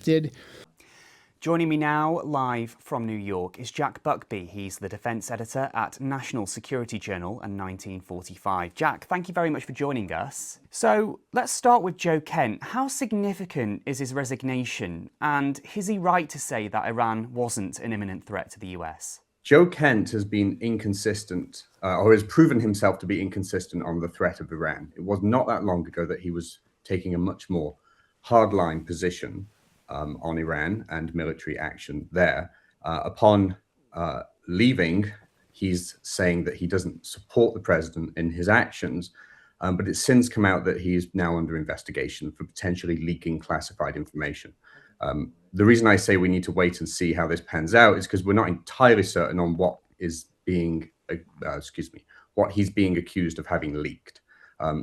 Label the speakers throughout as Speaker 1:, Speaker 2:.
Speaker 1: did.
Speaker 2: Joining me now, live from New York, is Jack Buckby. He's the defence editor at National Security Journal and 1945. Jack, thank you very much for joining us. So let's start with Joe Kent. How significant is his resignation, and is he right to say that Iran wasn't an imminent threat to the US?
Speaker 3: Joe Kent has been inconsistent, or has proven himself to be inconsistent on the threat of Iran. It was not that long ago that he was taking a much more hardline position on Iran and military action there. Upon leaving, he's saying that he doesn't support the president in his actions, but it's since come out that he is now under investigation for potentially leaking classified information. The reason I say we need to wait and see how this pans out is because we're not entirely certain on what is being, what he's being accused of having leaked.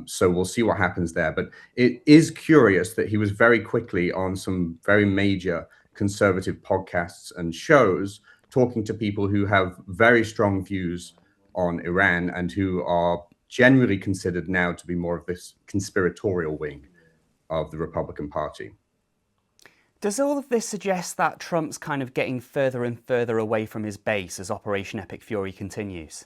Speaker 3: So we'll see what happens there. But it is curious that he was very quickly on some very major conservative podcasts and shows talking to people who have very strong views on Iran and who are generally considered now to be more of this conspiratorial wing of the Republican Party.
Speaker 2: Does all of this suggest that Trump's kind of getting further and further away from his base as Operation Epic Fury continues?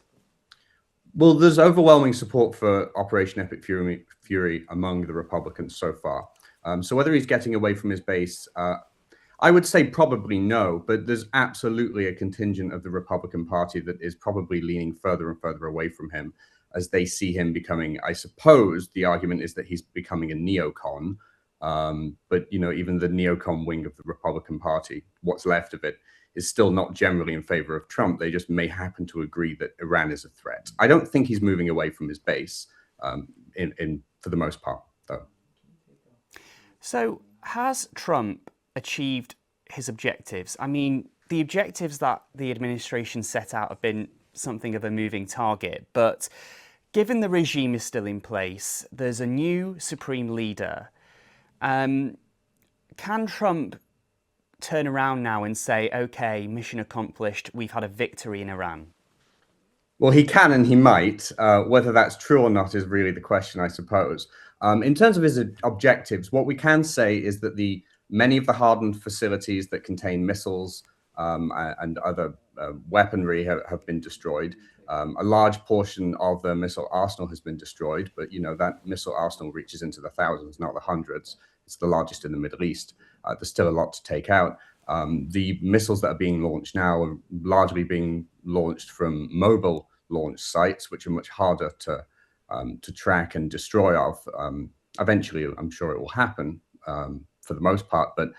Speaker 3: Well, there's overwhelming support for Operation Epic Fury among the Republicans so far. So whether he's getting away from his base, I would say probably no, but there's absolutely a contingent of the Republican Party that is probably leaning further and further away from him as they see him becoming, I suppose the argument is that he's becoming a neocon. But, you know, even the neocon wing of the Republican Party, what's left of it, is still not generally in favor of Trump. They just may happen to agree that Iran is a threat. I don't think he's moving away from his base for the most part, though.
Speaker 2: So has Trump achieved his objectives? I mean, the objectives that the administration set out have been something of a moving target, but given the regime is still in place, there's a new supreme leader. Can Trump turn around now and say, okay, mission accomplished, we've had a victory in Iran?
Speaker 3: Well, he can and he might. Whether that's true or not is really the question, I suppose. In terms of his objectives, what we can say is that many of the hardened facilities that contain missiles and other weaponry have been destroyed. A large portion of the missile arsenal has been destroyed, but you know that missile arsenal reaches into the thousands, not the hundreds. It's the largest in the Middle East. There's still a lot to take out. The missiles that are being launched now are largely being launched from mobile launch sites, which are much harder to track and destroy. Eventually, I'm sure it will happen for the most part, but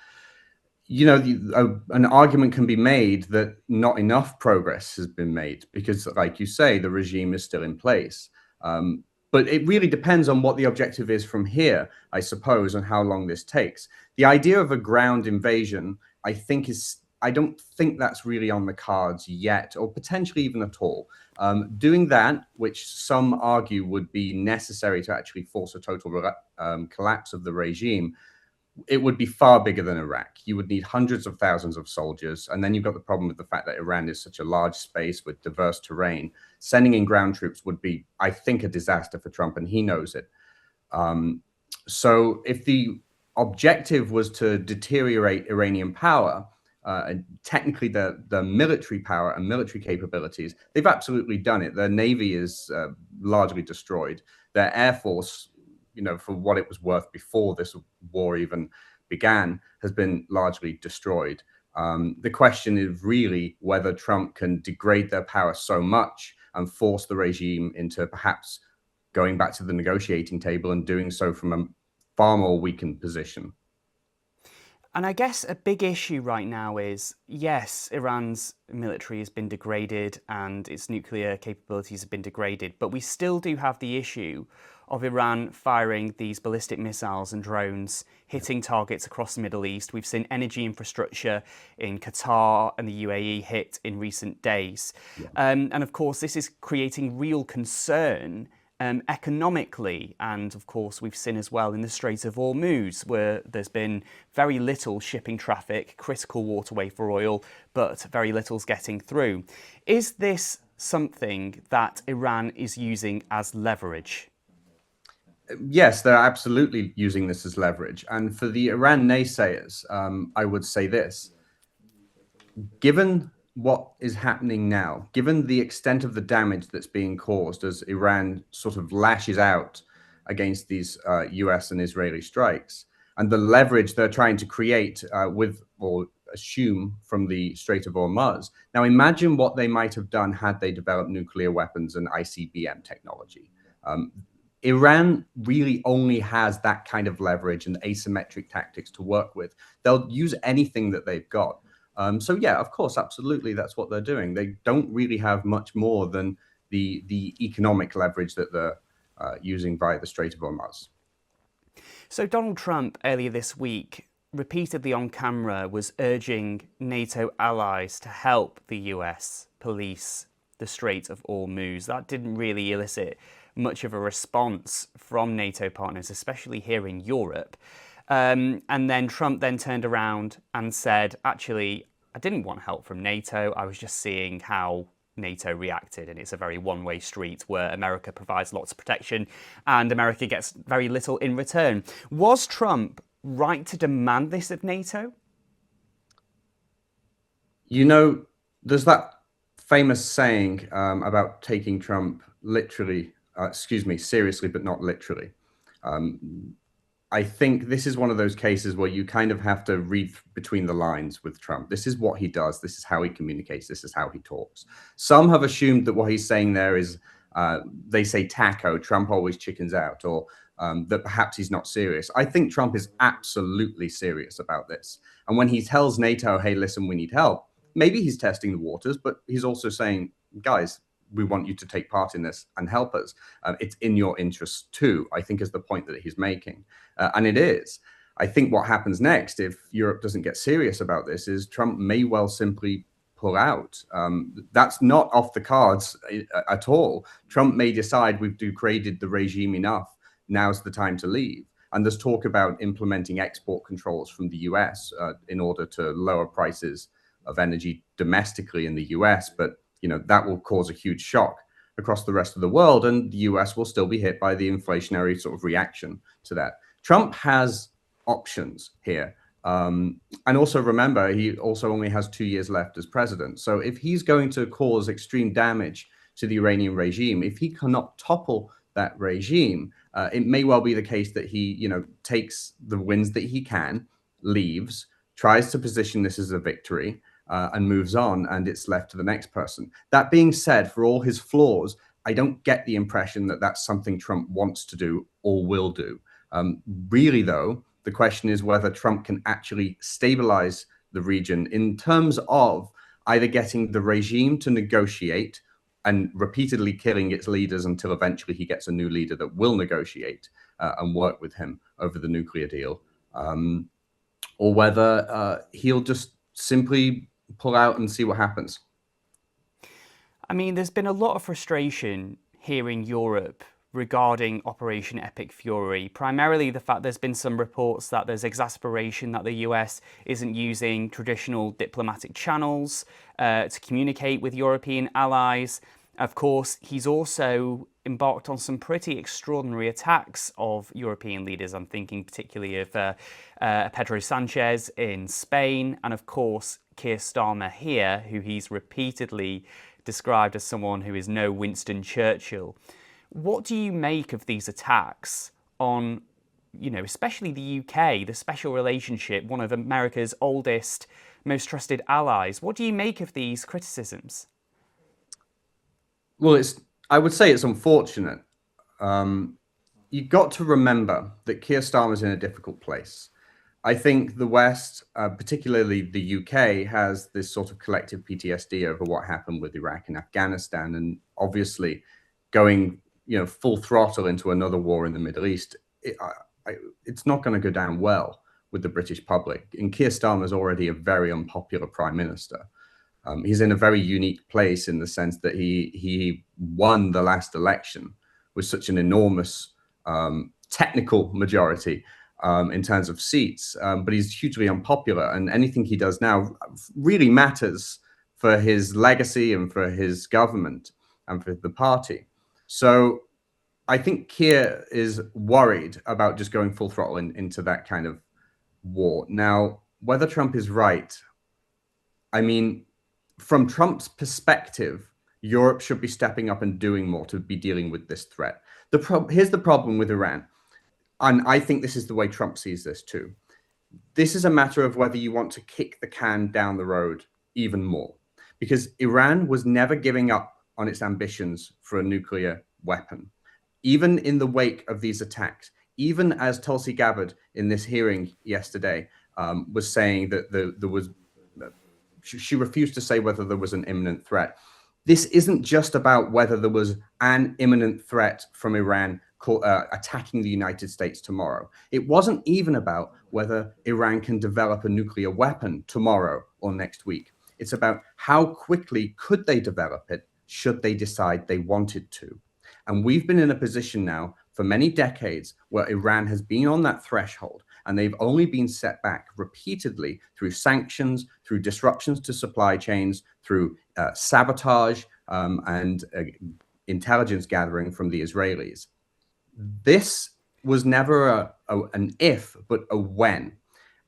Speaker 3: you know, an argument can be made that not enough progress has been made because, like you say, the regime is still in place. But it really depends on what the objective is from here, I suppose, and how long this takes. The idea of a ground invasion, I don't think that's really on the cards yet, or potentially even at all. Doing that, which some argue would be necessary to actually force a total collapse of the regime, it would be far bigger than Iraq. You would need hundreds of thousands of soldiers. And then you've got the problem with the fact that Iran is such a large space with diverse terrain. Sending in ground troops would be, I think, a disaster for Trump, and he knows it. So if the objective was to deteriorate Iranian power, and technically the military power and military capabilities, they've absolutely done it. Their navy is largely destroyed. Their air force, you know, for what it was worth before this war even began, has been largely destroyed. The question is really whether Trump can degrade their power so much and force the regime into perhaps going back to the negotiating table and doing so from a far more weakened position.
Speaker 2: And I guess a big issue right now is, yes, Iran's military has been degraded and its nuclear capabilities have been degraded, but we still do have the issue of Iran firing these ballistic missiles and drones, hitting targets across the Middle East. We've seen energy infrastructure in Qatar and the UAE hit in recent days. Yeah. And of course, this is creating real concern economically, and of course we've seen as well in the Strait of Hormuz, where there's been very little shipping traffic, critical waterway for oil, but very little's getting through. Is this something that Iran is using as leverage?
Speaker 3: Yes, they're absolutely using this as leverage. And for the Iran naysayers, I would say this: given what is happening now, given the extent of the damage that's being caused as Iran sort of lashes out against these US and Israeli strikes, and the leverage they're trying to create with or assume from the Strait of Hormuz. Now, imagine what they might have done had they developed nuclear weapons and ICBM technology. Um, Iran really only has that kind of leverage and asymmetric tactics to work with. They'll use anything that they've got. So yeah, of course, absolutely, that's what they're doing. They don't really have much more than the economic leverage that they're using via the Strait of Hormuz.
Speaker 2: So Donald Trump earlier this week repeatedly on camera was urging NATO allies to help the US police the Strait of Hormuz. That didn't really elicit much of a response from NATO partners, especially here in Europe. And then Trump then turned around and said, actually, I didn't want help from NATO. I was just seeing how NATO reacted, and it's a very one-way street where America provides lots of protection and America gets very little in return. Was Trump right to demand this of NATO?
Speaker 3: You know, there's that famous saying about taking Trump literally, excuse me, seriously, but not literally. Um, I think this is one of those cases where you kind of have to read between the lines with Trump. This is what he does. This is how he communicates. This is how he talks. Some have assumed that what he's saying there is, they say taco, Trump always chickens out, or that perhaps he's not serious. I think Trump is absolutely serious about this. And when he tells NATO, hey, listen, we need help, maybe he's testing the waters, but he's also saying, guys, we want you to take part in this and help us. It's in your interest too, I think, is the point that he's making. And it is. I think what happens next, if Europe doesn't get serious about this, is Trump may well simply pull out. That's not off the cards at all. Trump may decide we've degraded the regime enough. Now's the time to leave. And there's talk about implementing export controls from the US in order to lower prices of energy domestically in the US. But that will cause a huge shock across the rest of the world, and the US will still be hit by the inflationary sort of reaction to that. Trump has options here. And also remember, he also only has 2 years left as president. So if he's going to cause extreme damage to the Iranian regime, if he cannot topple that regime, it may well be the case that he, takes the wins that he can, leaves, tries to position this as a victory, and moves on, and it's left to the next person. That being said, for all his flaws, I don't get the impression that that's something Trump wants to do or will do. Really, though, the question is whether Trump can actually stabilize the region in terms of either getting the regime to negotiate and repeatedly killing its leaders until eventually he gets a new leader that will negotiate and work with him over the nuclear deal, or whether he'll just simply pull out and see what happens.
Speaker 2: I mean, there's been a lot of frustration here in Europe regarding Operation Epic Fury. Primarily the fact there's been some reports that there's exasperation that the US isn't using traditional diplomatic channels to communicate with European allies. Of course, he's also embarked on some pretty extraordinary attacks of European leaders. I'm thinking particularly of Pedro Sanchez in Spain, and of course, Keir Starmer here, who he's repeatedly described as someone who is no Winston Churchill. What do you make of these attacks on, especially the UK, the special relationship, one of America's oldest, most trusted allies? What do you make of these criticisms?
Speaker 3: Well, I would say it's unfortunate. You've got to remember that Keir Starmer's in a difficult place. I think the West, particularly the UK, has this sort of collective PTSD over what happened with Iraq and Afghanistan, and obviously going, full throttle into another war in the Middle East. It's not going to go down well with the British public. And Keir Starmer's already a very unpopular prime minister. He's in a very unique place in the sense that he won the last election with such an enormous technical majority in terms of seats, but he's hugely unpopular, and anything he does now really matters for his legacy and for his government and for the party. So I think Keir is worried about just going full throttle into that kind of war. Now, whether Trump is right, I mean, from Trump's perspective, Europe should be stepping up and doing more to be dealing with this threat. Here's the problem with Iran, and I think this is the way Trump sees this too. This is a matter of whether you want to kick the can down the road even more, because Iran was never giving up on its ambitions for a nuclear weapon. Even in the wake of these attacks, even as Tulsi Gabbard in this hearing yesterday was saying that there was, she refused to say whether there was an imminent threat. This isn't just about whether there was an imminent threat from Iran attacking the United States tomorrow. It wasn't even about whether Iran can develop a nuclear weapon tomorrow or next week. It's about how quickly could they develop it should they decide they wanted to. And we've been in a position now for many decades where Iran has been on that threshold, and they've only been set back repeatedly through sanctions, through disruptions to supply chains, through sabotage and intelligence gathering from the Israelis. This was never an if, but a when.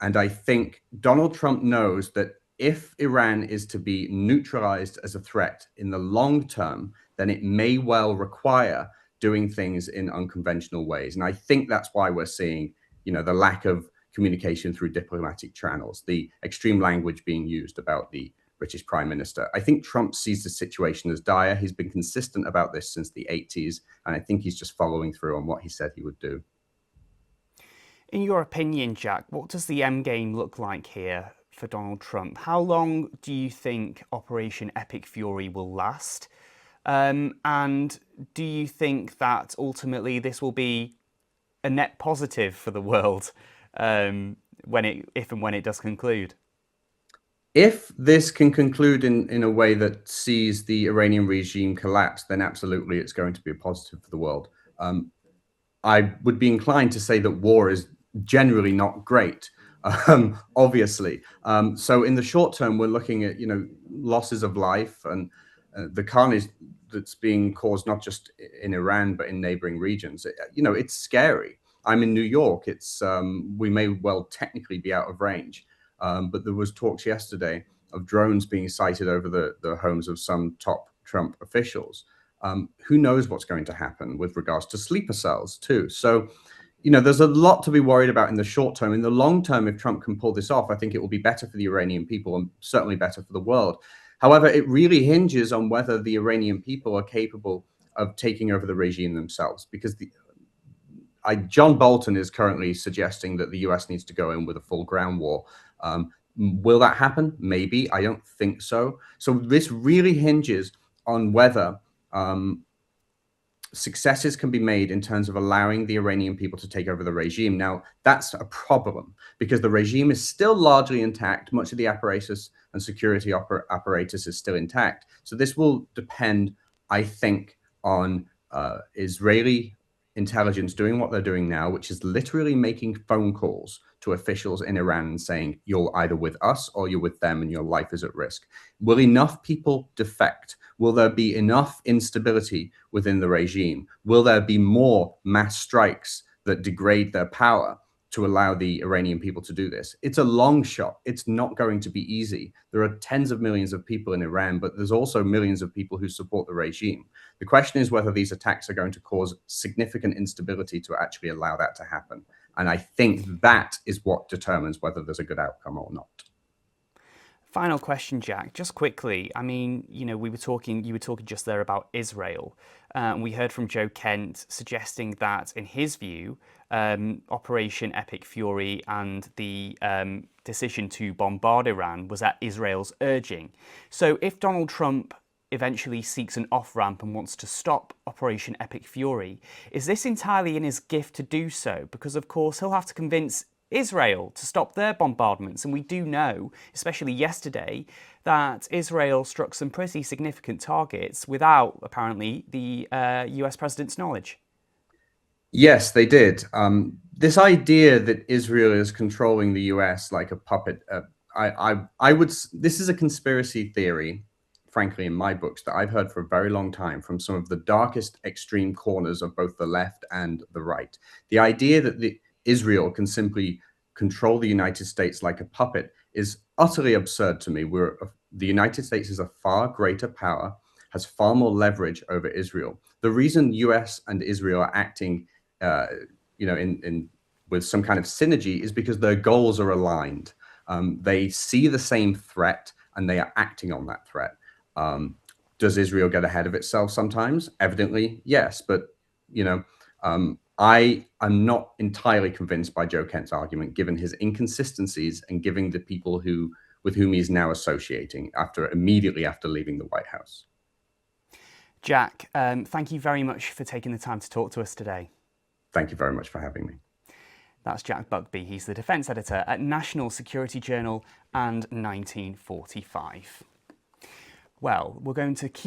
Speaker 3: And I think Donald Trump knows that if Iran is to be neutralized as a threat in the long term, then it may well require doing things in unconventional ways. And I think that's why we're seeing, the lack of communication through diplomatic channels, the extreme language being used about the British Prime Minister. I think Trump sees the situation as dire. He's been consistent about this since the 80s, and I think he's just following through on what he said he would do.
Speaker 2: In your opinion, Jack, what does the endgame look like here for Donald Trump? How long do you think Operation Epic Fury will last? And do you think that ultimately this will be a net positive for the world if and when it does conclude?
Speaker 3: If this can conclude in a way that sees the Iranian regime collapse, then absolutely it's going to be a positive for the world. I would be inclined to say that war is generally not great, obviously. So in the short term, we're looking at losses of life and the carnage that's being caused not just in Iran but in neighboring regions. It's scary. I'm in New York. It's we may well technically be out of range, but there was talks yesterday of drones being sighted over the homes of some top Trump officials. Who knows what's going to happen with regards to sleeper cells too. So, there's a lot to be worried about in the short term. In the long term, if Trump can pull this off, I think it will be better for the Iranian people and certainly better for the world. However, it really hinges on whether the Iranian people are capable of taking over the regime themselves, because John Bolton is currently suggesting that the US needs to go in with a full ground war. Will that happen? Maybe. I don't think so. So this really hinges on whether successes can be made in terms of allowing the Iranian people to take over the regime. Now, that's a problem because the regime is still largely intact. Much of the apparatus and security apparatus is still intact. So this will depend, I think, on Israeli intelligence doing what they're doing now, which is literally making phone calls to officials in Iran and saying, you're either with us or you're with them and your life is at risk. Will enough people defect? Will there be enough instability within the regime? Will there be more mass strikes that degrade their power to allow the Iranian people to do this? It's a long shot. It's not going to be easy. There are tens of millions of people in Iran, but there's also millions of people who support the regime. The question is whether these attacks are going to cause significant instability to actually allow that to happen. And I think that is what determines whether there's a good outcome or not.
Speaker 2: Final question, Jack. Just quickly, I mean, you were talking just there about Israel. We heard from Joe Kent suggesting that, in his view, Operation Epic Fury and the decision to bombard Iran was at Israel's urging. So if Donald Trump eventually seeks an off-ramp and wants to stop Operation Epic Fury, is this entirely in his gift to do so? Because, of course, he'll have to convince Israel to stop their bombardments. And we do know, especially yesterday, that Israel struck some pretty significant targets without, apparently, the US president's knowledge.
Speaker 3: Yes, they did. This idea that Israel is controlling the US like a puppet, this is a conspiracy theory frankly, in my books, that I've heard for a very long time from some of the darkest extreme corners of both the left and the right. The idea that Israel can simply control the United States like a puppet is utterly absurd to me. The United States is a far greater power, has far more leverage over Israel. The reason US and Israel are acting, in with some kind of synergy is because their goals are aligned. They see the same threat and they are acting on that threat. Does Israel get ahead of itself sometimes? Evidently, yes. But, I am not entirely convinced by Joe Kent's argument, given his inconsistencies and given the people with whom he's now associating immediately after leaving the White House.
Speaker 2: Jack, thank you very much for taking the time to talk to us today.
Speaker 3: Thank you very much for having me.
Speaker 2: That's Jack Buckby. He's the defence editor at National Security Journal and 1945. Well, we're going to keep